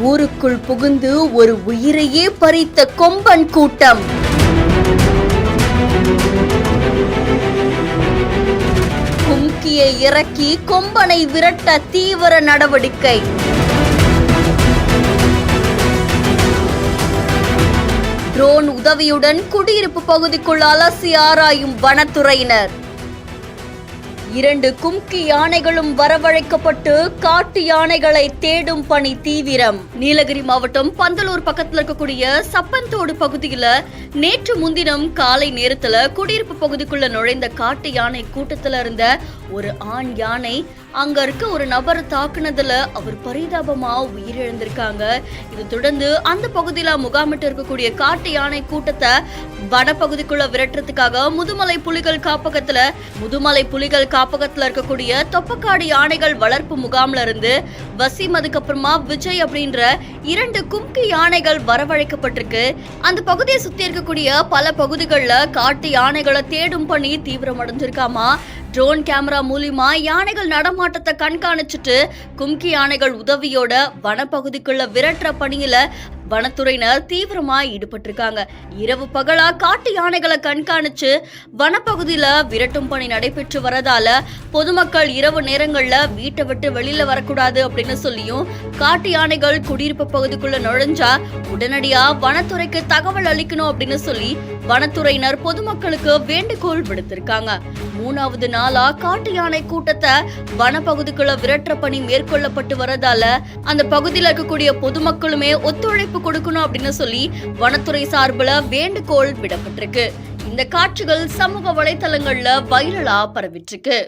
ஊருக்குள் புகுந்து ஒரு உயிரையே பறித்த கொம்பன் கூட்டம். கும்கியை இறக்கி கொம்பனை விரட்ட தீவிர நடவடிக்கை. ட்ரோன் உதவியுடன் குடியிருப்பு பகுதிக்குள் அலசி ஆராயும் வனத்துறையினர். 2 கும்கி யானைகளும் வரவழைக்கப்பட்டு காட்டு யானைகளை தேடும் பணி தீவிரம். நீலகிரி மாவட்டம் பந்தலூர் பக்கத்துல இருக்கக்கூடிய சப்பந்தோடு பகுதியில நேற்று முன்தினம் காலை நேரத்துல குடியிருப்பு பகுதிக்குள்ள நுழைந்த காட்டு யானை கூட்டத்துல இருந்த ஒரு ஆண் யானை அங்க இருக்க ஒரு நபரை தாக்குனதுல அவர் பரிதாபமா உயிரிழந்திருக்காங்க. இது தொடர்ந்து அந்த பகுதியில முகாமிட்டு இருக்கக்கூடிய காட்டு யானை கூட்டத்தை வனப்பகுதிக்குள்ள விரட்டுறதுக்காக முதுமலை புலிகள் காப்பகத்துல இருக்கக்கூடிய தொப்பக்காடு யானைகள் வளர்ப்பு முகாம்ல இருந்து வசீம், அதுக்கப்புறமா விஜய் அப்படின்ற 2 கும்கி யானைகள் வரவழைக்கப்பட்டிருக்கு. அந்த பகுதியை சுத்தி இருக்கக்கூடிய பல பகுதிகளில் காட்டு யானைகளை தேடும் பணி தீவிரமடைஞ்சிருக்காமா. ட்ரோன் கேமரா மூலியமா யானைகள் நடமாட்டத்தை கண்காணிச்சுட்டு கும்கி யானைகள் உதவியோட வனப்பகுதிக்குள்ள விரட்டுற பணியில வனத்துறையினர் தீவிரமா ஈடுபட்டிருக்காங்க. இரவு பகலா காட்டு யானைகளை கண்காணிச்சு வனப்பகுதியில விரட்டும் பணி நடைபெற்று வரதால பொதுமக்கள் இரவு நேரங்கள்ல வீட்டை விட்டு வெளியில வரக்கூடாது அப்படின்னு சொல்லியும், காட்டு யானைகள் குடியிருப்பு பகுதிக்குள்ள நுழைஞ்சா உடனடியா வனத்துறைக்கு தகவல் அளிக்கணும் அப்படின்னு சொல்லி வனத்துறையினர் பொதுமக்களுக்கு வேண்டுகோள் விடுத்திருக்காங்க. 3வது நாளா காட்டு யானை கூட்டத்தை வனப்பகுதிக்குள்ள விரட்டுற பணி மேற்கொள்ளப்பட்டு வரதால அந்த பகுதியில் இருக்கக்கூடிய பொதுமக்களுமே ஒத்துழைப்பு கொடுக்கணும் அப்படின்னு சொல்லி வனத்துறை சார்பில் வேண்டுகோள் விடப்பட்டிருக்கு. இந்த காட்சிகள் சமூக வலைதளங்கள்ல வைரலா பரவிட்டு இருக்கு.